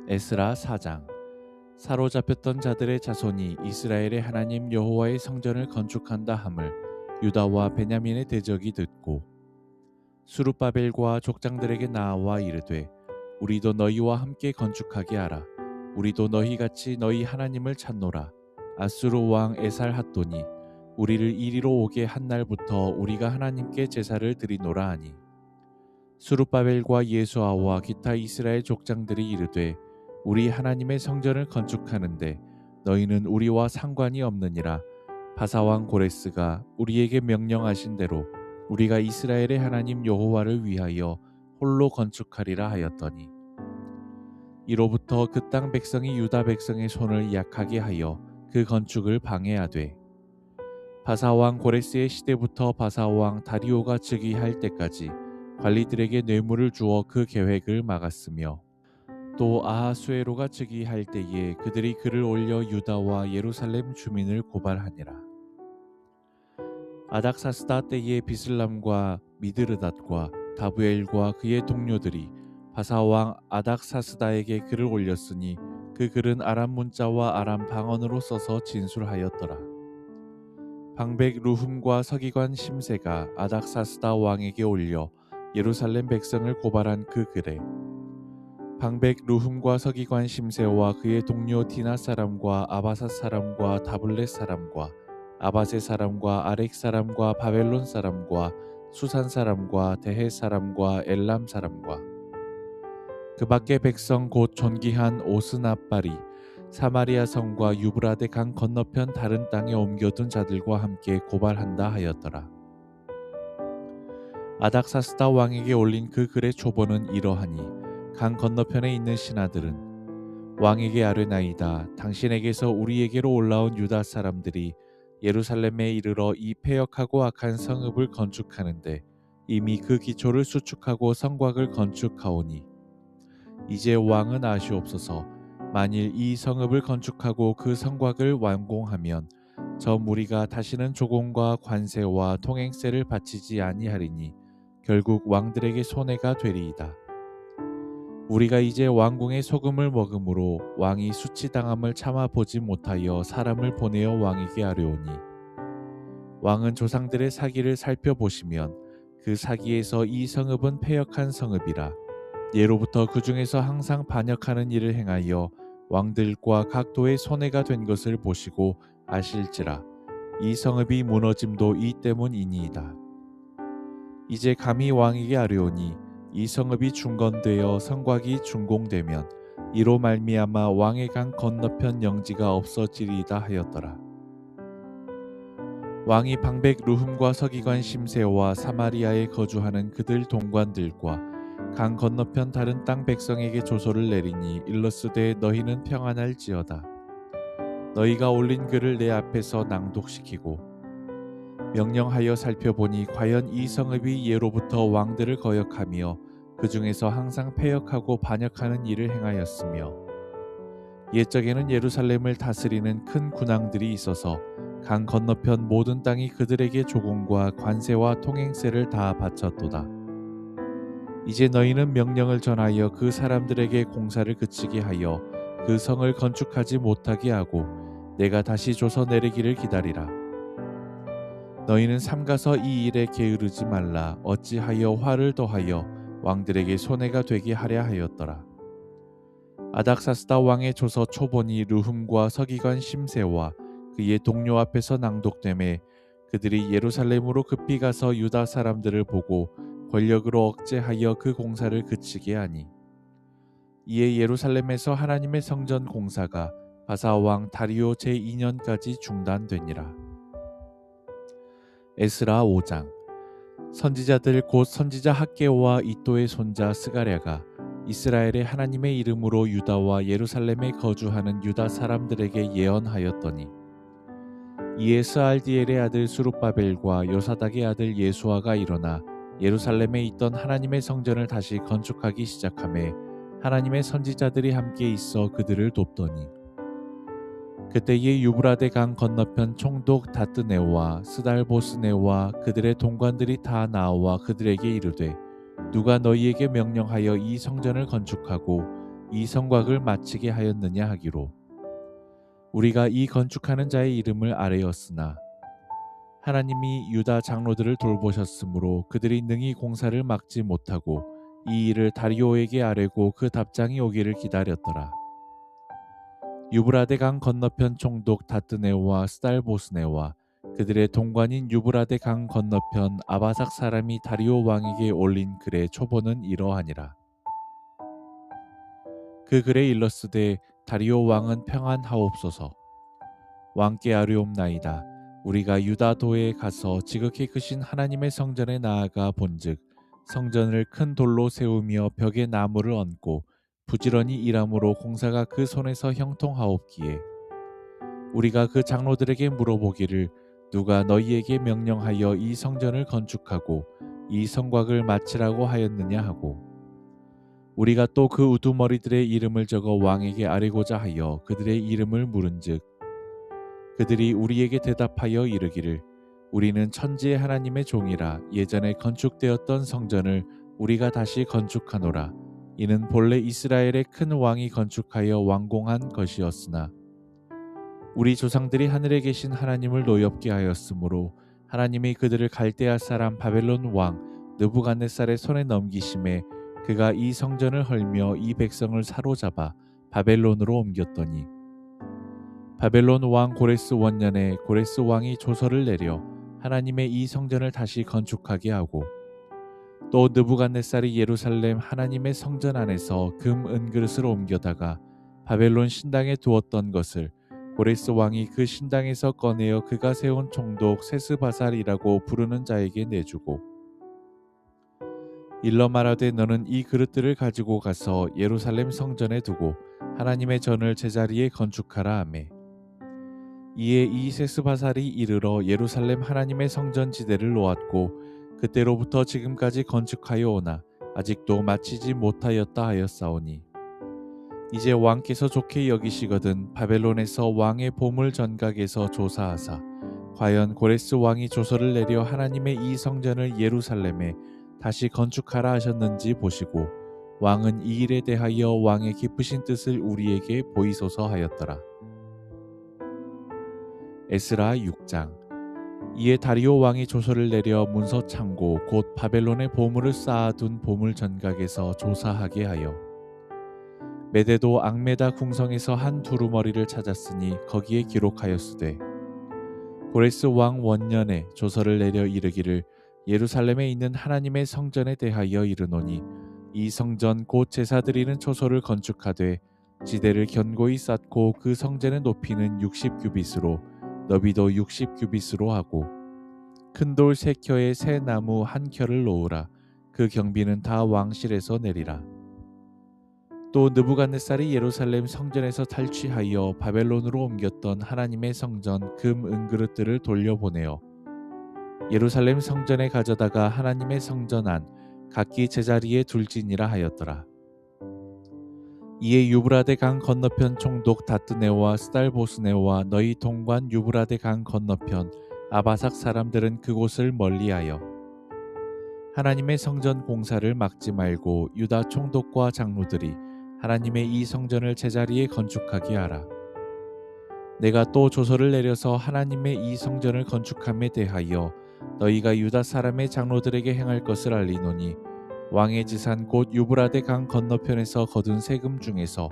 에스라 4장. 사로잡혔던 자들의 자손이 이스라엘의 하나님 여호와의 성전을 건축한다 함을 유다와 베냐민의 대적이 듣고 수룹바벨과 족장들에게 나아와 이르되, 우리도 너희와 함께 건축하게 하라. 우리도 너희같이 너희 하나님을 찾노라. 아수르 왕 에살핫돈이 우리를 이리로 오게 한 날부터 우리가 하나님께 제사를 드리노라 하니, 수룹바벨과 예수아와 기타 이스라엘 족장들이 이르되, 우리 하나님의 성전을 건축하는데 너희는 우리와 상관이 없느니라. 바사왕 고레스가 우리에게 명령하신 대로 우리가 이스라엘의 하나님 여호와를 위하여 홀로 건축하리라 하였더니, 이로부터 그 땅 백성이 유다 백성의 손을 약하게 하여 그 건축을 방해하되, 바사왕 고레스의 시대부터 바사왕 다리오가 즉위할 때까지 관리들에게 뇌물을 주어 그 계획을 막았으며, 또 아하수에로가 즉위할 때에 그들이 글을 올려 유다와 예루살렘 주민을 고발하니라. 아닥사스다 때에 비슬람과 미드르닷과 다부엘과 그의 동료들이 바사왕 아닥사스다에게 글을 올렸으니 그 글은 아람 문자와 아람 방언으로 써서 진술하였더라. 방백 루흠과 서기관 심세가 아닥사스다 왕에게 올려 예루살렘 백성을 고발한 그 글에, 방백 루흠과 서기관 심세와 그의 동료 디나 사람과 아바삿 사람과 다블렛 사람과 아바세 사람과 아렉 사람과 바벨론 사람과 수산 사람과 데헷 사람과 엘람 사람과 그 밖의 백성 곧 존귀한 오스나빨이 사마리아 성과 유브라데 강 건너편 다른 땅에 옮겨둔 자들과 함께 고발한다 하였더라. 아닥사스다 왕에게 올린 그 글의 초본은 이러하니, 강 건너편에 있는 신하들은 왕에게 아뢰나이다. 당신에게서 우리에게로 올라온 유다 사람들이 예루살렘에 이르러 이 패역하고 악한 성읍을 건축하는데 이미 그 기초를 수축하고 성곽을 건축하오니, 이제 왕은 아시옵소서. 만일 이 성읍을 건축하고 그 성곽을 완공하면 저 무리가 다시는 조공과 관세와 통행세를 바치지 아니하리니 결국 왕들에게 손해가 되리이다. 우리가 이제 왕궁의 소금을 먹음으로 왕이 수치당함을 참아 보지 못하여 사람을 보내어 왕에게 아뢰오니, 왕은 조상들의 사기를 살펴보시면 그 사기에서 이 성읍은 패역한 성읍이라. 예로부터 그 중에서 항상 반역하는 일을 행하여 왕들과 각 도의 손해가 된 것을 보시고 아실지라. 이 성읍이 무너짐도 이 때문이니이다. 이제 감히 왕에게 아뢰오니, 이 성읍이 중건되어 성곽이 준공되면 이로 말미암아 왕의 강 건너편 영지가 없어지리이다 하였더라. 왕이 방백 루흠과 서기관 심세와 사마리아에 거주하는 그들 동관들과 강 건너편 다른 땅 백성에게 조소를 내리니 일러스되, 너희는 평안할지어다. 너희가 올린 글을 내 앞에서 낭독시키고 명령하여 살펴보니 과연 이 성읍이 예로부터 왕들을 거역하며 그 중에서 항상 패역하고 반역하는 일을 행하였으며, 옛적에는 예루살렘을 다스리는 큰 군왕들이 있어서 강 건너편 모든 땅이 그들에게 조공과 관세와 통행세를 다 바쳤도다. 이제 너희는 명령을 전하여 그 사람들에게 공사를 그치게 하여 그 성을 건축하지 못하게 하고 내가 다시 줘서 내리기를 기다리라. 너희는 삼가서 이 일에 게으르지 말라. 어찌하여 화를 더하여 왕들에게 손해가 되게 하려 하였더라. 아닥사스다 왕의 조서 초본이 르훔과 서기관 심세와 그의 동료 앞에서 낭독되매 그들이 예루살렘으로 급히 가서 유다 사람들을 보고 권력으로 억제하여 그 공사를 그치게 하니, 이에 예루살렘에서 하나님의 성전 공사가 바사왕 다리오 제2년까지 중단되니라. 에스라 5장. 선지자들 곧 선지자 학개오와 이도의 손자 스가랴가 이스라엘의 하나님의 이름으로 유다와 예루살렘에 거주하는 유다 사람들에게 예언하였더니, 이에 스알디엘의 아들 수룹바벨과 요사닥의 아들 예수아가 일어나 예루살렘에 있던 하나님의 성전을 다시 건축하기 시작하매 하나님의 선지자들이 함께 있어 그들을 돕더니, 그때에 유브라데 강 건너편 총독 다뜨네와 스달보스네와 그들의 동관들이 다 나와 그들에게 이르되, 누가 너희에게 명령하여 이 성전을 건축하고 이 성곽을 마치게 하였느냐 하기로 우리가 이 건축하는 자의 이름을 아뢰었으나 하나님이 유다 장로들을 돌보셨으므로 그들이 능히 공사를 막지 못하고 이 일을 다리오에게 아뢰고 그 답장이 오기를 기다렸더라. 유브라데 강 건너편 총독 다뜨네오와 스달보스네와 그들의 동관인 유브라데 강 건너편 아바삭 사람이 다리오 왕에게 올린 글의 초본은 이러하니라. 그 글에 일렀으되 다리오 왕은 평안하옵소서. 왕께 아뢰옵나이다. 우리가 유다도에 가서 지극히 크신 하나님의 성전에 나아가 본즉 성전을 큰 돌로 세우며 벽에 나무를 얹고 부지런히 일함으로 공사가 그 손에서 형통하옵기에 우리가 그 장로들에게 물어보기를 누가 너희에게 명령하여 이 성전을 건축하고 이 성곽을 마치라고 하였느냐 하고 우리가 또 그 우두머리들의 이름을 적어 왕에게 아뢰고자 하여 그들의 이름을 물은즉 그들이 우리에게 대답하여 이르기를 우리는 천지의 하나님의 종이라 예전에 건축되었던 성전을 우리가 다시 건축하노라. 이는 본래 이스라엘의 큰 왕이 건축하여 완공한 것이었으나 우리 조상들이 하늘에 계신 하나님을 노엽게 하였으므로 하나님이 그들을 갈대아 사람 바벨론 왕 느부갓네살의 손에 넘기심에 그가 이 성전을 헐며 이 백성을 사로잡아 바벨론으로 옮겼더니 바벨론 왕 고레스 원년에 고레스 왕이 조서를 내려 하나님의 이 성전을 다시 건축하게 하고 또 느부갓네살이 예루살렘 하나님의 성전 안에서 금 은그릇을 옮겨다가 바벨론 신당에 두었던 것을 고레스 왕이 그 신당에서 꺼내어 그가 세운 총독 세스바살이라고 부르는 자에게 내주고 일러 말하되 너는 이 그릇들을 가지고 가서 예루살렘 성전에 두고 하나님의 전을 제자리에 건축하라 하매 이에 이 세스바살이 이르러 예루살렘 하나님의 성전 지대를 놓았고 그때로부터 지금까지 건축하여 오나 아직도 마치지 못하였다 하였사오니 이제 왕께서 좋게 여기시거든 바벨론에서 왕의 보물 전각에서 조사하사 과연 고레스 왕이 조서를 내려 하나님의 이 성전을 예루살렘에 다시 건축하라 하셨는지 보시고 왕은 이 일에 대하여 왕의 깊으신 뜻을 우리에게 보이소서 하였더라. 에스라 6장. 이에 다리오 왕이 조서를 내려 문서 창고 곧 바벨론의 보물을 쌓아둔 보물 전각에서 조사하게 하여 메데도 앙메다 궁성에서 한 두루머리를 찾았으니 거기에 기록하였으되 고레스 왕 원년에 조서를 내려 이르기를 예루살렘에 있는 하나님의 성전에 대하여 이르노니 이 성전 곧 제사 드리는 초소를 건축하되 지대를 견고히 쌓고 그 성전의 높이는 60규빗으로 너비도 60규빗으로 하고 큰 돌 3켜에 새 나무 1켜를 놓으라. 그 경비는 다 왕실에서 내리라. 또 느부갓네살이 예루살렘 성전에서 탈취하여 바벨론으로 옮겼던 하나님의 성전 금 은그릇들을 돌려보내어 예루살렘 성전에 가져다가 하나님의 성전 안 각기 제자리에 둘지니라 하였더라. 이에 유브라데 강 건너편 총독 다뜨네와 스달보스네와 너희 동관 유브라데 강 건너편 아바삭 사람들은 그곳을 멀리하여 하나님의 성전 공사를 막지 말고 유다 총독과 장로들이 하나님의 이 성전을 제자리에 건축하게 하라. 내가 또 조서를 내려서 하나님의 이 성전을 건축함에 대하여 너희가 유다 사람의 장로들에게 행할 것을 알리노니 왕의 지산 곧 유브라데 강 건너편에서 거둔 세금 중에서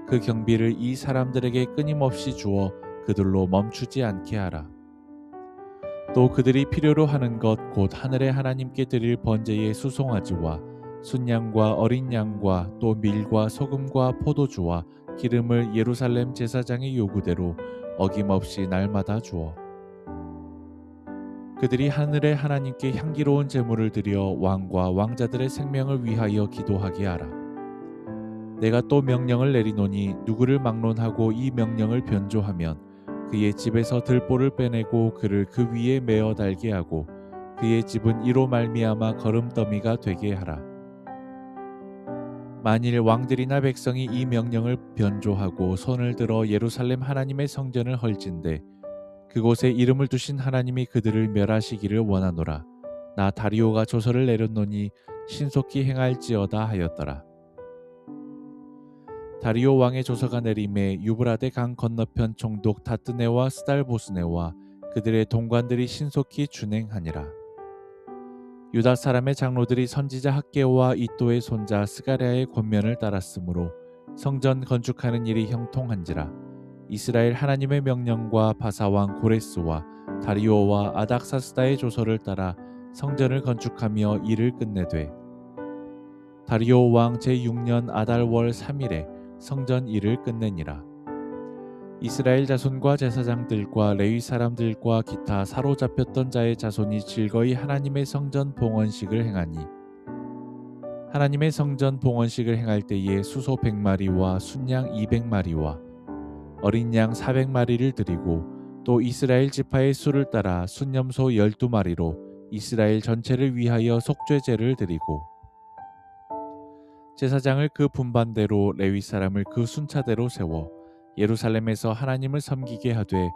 그 경비를 이 사람들에게 끊임없이 주어 그들로 멈추지 않게 하라. 또 그들이 필요로 하는 것 곧 하늘의 하나님께 드릴 번제의 수송아지와 순양과 어린 양과 또 밀과 소금과 포도주와 기름을 예루살렘 제사장의 요구대로 어김없이 날마다 주어 그들이 하늘의 하나님께 향기로운 제물을 드려 왕과 왕자들의 생명을 위하여 기도하게 하라. 내가 또 명령을 내리노니 누구를 막론하고 이 명령을 변조하면 그의 집에서 들보를 빼내고 그를 그 위에 메어 달게 하고 그의 집은 이로 말미암아 거름더미가 되게 하라. 만일 왕들이나 백성이 이 명령을 변조하고 손을 들어 예루살렘 하나님의 성전을 헐진대 그곳에 이름을 두신 하나님이 그들을 멸하시기를 원하노라. 나 다리오가 조서를 내렸노니 신속히 행할지어다 하였더라. 다리오 왕의 조서가 내림에 유브라데 강 건너편 총독 다뜨네와 스달보스네와 그들의 동관들이 신속히 준행하니라. 유다 사람의 장로들이 선지자 학개오와 이또의 손자 스가랴의 권면을 따랐으므로 성전 건축하는 일이 형통한지라. 이스라엘 하나님의 명령과 바사왕 고레스와 다리오와 아닥사스다의 조서를 따라 성전을 건축하며 일을 끝내되 다리오 왕 제6년 아달월 3일에 성전 일을 끝내니라. 이스라엘 자손과 제사장들과 레위 사람들과 기타 사로잡혔던 자의 자손이 즐거이 하나님의 성전 봉헌식을 행하니 하나님의 성전 봉헌식을 행할 때에 수소 100마리와 순양 200마리와 어린 양 400마리를 드리고 또 이스라엘 지파의 수를 따라 순염소 12마리로 이스라엘 전체를 위하여 속죄제를 드리고 제사장을 그 분반대로 레위 사람을 그 순차대로 세워 예루살렘에서 하나님을 섬기게 하되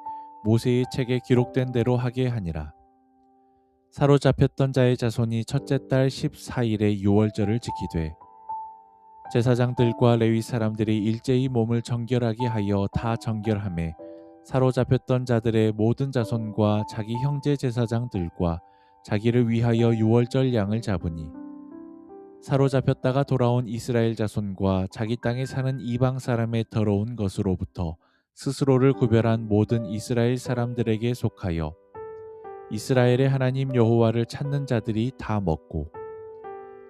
모세의 책에 기록된 대로 하게 하니라. 사로잡혔던 자의 자손이 첫째 달 14일에 유월절을 지키되 제사장들과 레위 사람들이 일제히 몸을 정결하게 하여 다 정결하매 사로잡혔던 자들의 모든 자손과 자기 형제 제사장들과 자기를 위하여 유월절 양을 잡으니 사로잡혔다가 돌아온 이스라엘 자손과 자기 땅에 사는 이방 사람의 더러운 것으로부터 스스로를 구별한 모든 이스라엘 사람들에게 속하여 이스라엘의 하나님 여호와를 찾는 자들이 다 먹고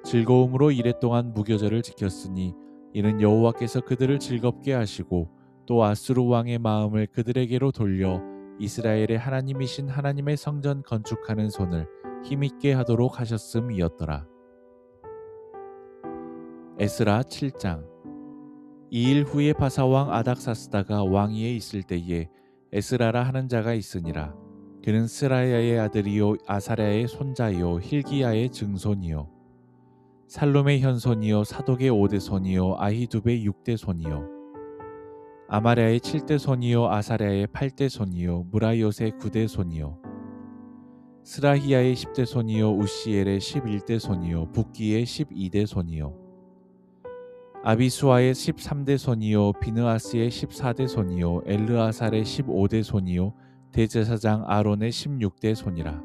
즐거움으로 이랫동안 무교절을 지켰으니 이는 여호와께서 그들을 즐겁게 하시고 또 아수르 왕의 마음을 그들에게로 돌려 이스라엘의 하나님이신 하나님의 성전 건축하는 손을 힘있게 하도록 하셨음이었더라. 에스라 7장. 2일 후에 바사왕 아닥사스다가 왕위에 있을 때에 에스라라 하는 자가 있으니라. 그는 스라야의 아들이요 아사랴의 손자요 힐기야의 증손이요 살룸의 현손이요 사독의 5대 손이요 아히두베의 6대 손이요 아마랴의 7대 손이요 아사랴의 8대 손이요 무라이옷의 9대 손이요 스라히야의 10대 손이요 우시엘의 11대 손이요 붓기의 12대 손이요 아비수아의 13대 손이요 비느아스의 14대 손이요 엘르아살의 15대 손이요 대제사장 아론의 16대 손이라.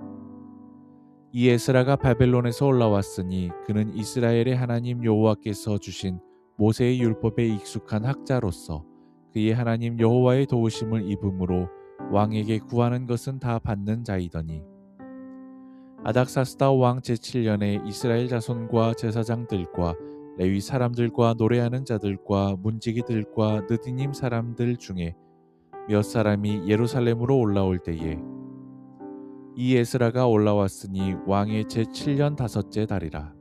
이 에스라가 바벨론에서 올라왔으니 그는 이스라엘의 하나님 여호와께서 주신 모세의 율법에 익숙한 학자로서 그의 하나님 여호와의 도우심을 입음으로 왕에게 구하는 것은 다 받는 자이더니 아닥사스다 왕 제7년에 이스라엘 자손과 제사장들과 레위 사람들과 노래하는 자들과 문지기들과 느디님 사람들 중에 몇 사람이 예루살렘으로 올라올 때에 이 에스라가 올라왔으니 왕의 제7년 다섯째 달이라.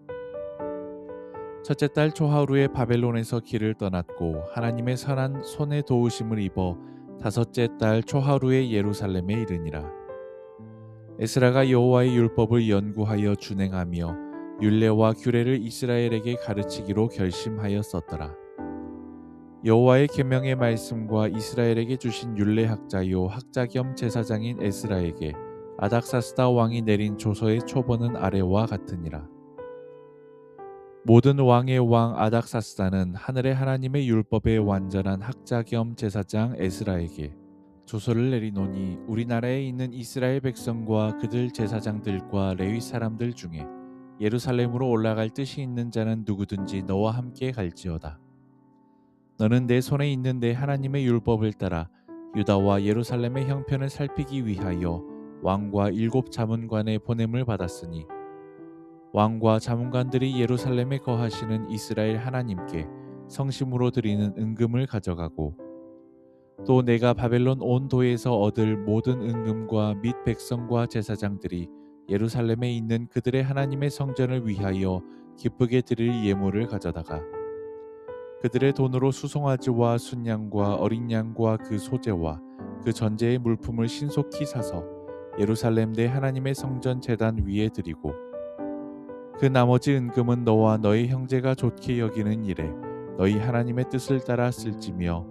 첫째 달 초하루에 바벨론에서 길을 떠났고 하나님의 선한 손의 도우심을 입어 다섯째 달 초하루에 예루살렘에 이르니라. 에스라가 여호와의 율법을 연구하여 준행하며 율례와 규례를 이스라엘에게 가르치기로 결심하였었더라. 여호와의 계명의 말씀과 이스라엘에게 주신 율례학자요 학자 겸 제사장인 에스라에게 아닥사스다 왕이 내린 조서의 초본은 아래와 같으니라. 모든 왕의 왕 아닥사스다는 하늘의 하나님의 율법의 완전한 학자 겸 제사장 에스라에게 조서를 내리노니 우리나라에 있는 이스라엘 백성과 그들 제사장들과 레위 사람들 중에 예루살렘으로 올라갈 뜻이 있는 자는 누구든지 너와 함께 갈지어다. 너는 내 손에 있는 내 하나님의 율법을 따라 유다와 예루살렘의 형편을 살피기 위하여 왕과 7 자문관의 보냄을 받았으니 왕과 자문관들이 예루살렘에 거하시는 이스라엘 하나님께 성심으로 드리는 은금을 가져가고 또 내가 바벨론 온 도에서 얻을 모든 은금과 및 백성과 제사장들이 예루살렘에 있는 그들의 하나님의 성전을 위하여 기쁘게 드릴 예물을 가져다가 그들의 돈으로 수송아지와 순양과 어린 양과 그 소재와 그 전제의 물품을 신속히 사서 예루살렘 내 하나님의 성전 제단 위에 드리고 그 나머지 은금은 너와 너희 형제가 좋게 여기는 일에 너희 하나님의 뜻을 따라 쓸지며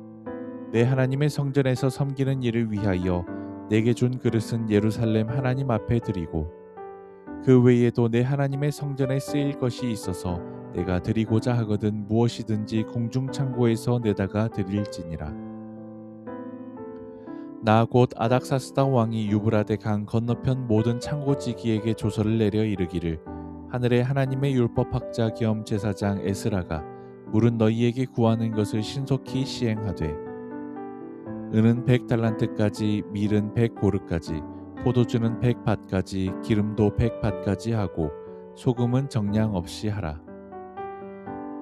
내 하나님의 성전에서 섬기는 일을 위하여 내게 준 그릇은 예루살렘 하나님 앞에 드리고 그 외에도 내 하나님의 성전에 쓰일 것이 있어서 내가 드리고자 하거든 무엇이든지 공중 창고에서 내다가 드릴지니라. 나 곧 아닥사스다 왕이 유브라데 강 건너편 모든 창고지기에게 조서를 내려 이르기를, 하늘의 하나님의 율법학자 겸 제사장 에스라가 물은 너희에게 구하는 것을 신속히 시행하되, 은은 100달란트까지, 밀은 100고르까지, 포도주는 100밭까지, 기름도 100밭까지 하고 소금은 정량 없이 하라.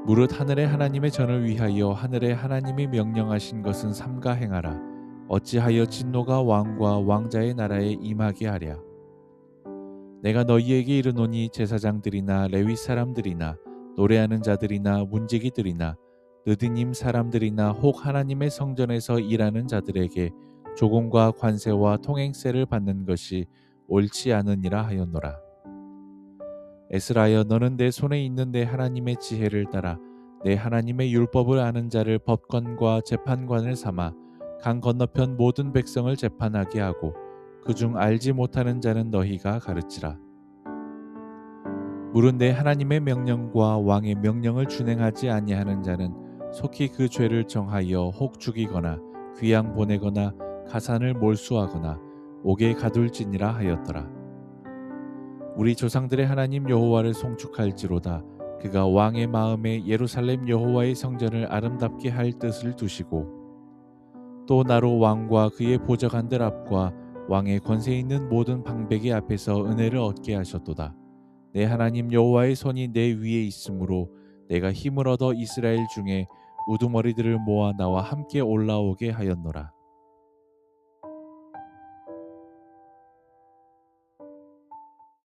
무릇 하늘의 하나님의 전을 위하여 하늘의 하나님이 명령하신 것은 삼가 행하라. 어찌하여 진노가 왕과 왕자의 나라에 임하게 하랴. 내가 너희에게 이르노니 제사장들이나 레위 사람들이나 노래하는 자들이나 문지기들이나 느디님 사람들이나 혹 하나님의 성전에서 일하는 자들에게 조공과 관세와 통행세를 받는 것이 옳지 않으니라 하였노라. 에스라여, 너는 내 손에 있는 내 하나님의 지혜를 따라 내 하나님의 율법을 아는 자를 법관과 재판관을 삼아 강 건너편 모든 백성을 재판하게 하고 그중 알지 못하는 자는 너희가 가르치라. 물은 내 하나님의 명령과 왕의 명령을 준행하지 아니하는 자는 속히 그 죄를 정하여 혹 죽이거나 귀양 보내거나 가산을 몰수하거나 옥에 가둘지니라 하였더라. 우리 조상들의 하나님 여호와를 송축할지로다. 그가 왕의 마음에 예루살렘 여호와의 성전을 아름답게 할 뜻을 두시고 또 나로 왕과 그의 보좌관들 앞과 왕의 권세 있는 모든 방백의 앞에서 은혜를 얻게 하셨도다. 내 하나님 여호와의 손이 내 위에 있으므로 내가 힘을 얻어 이스라엘 중에 우두머리들을 모아 나와 함께 올라오게 하였노라.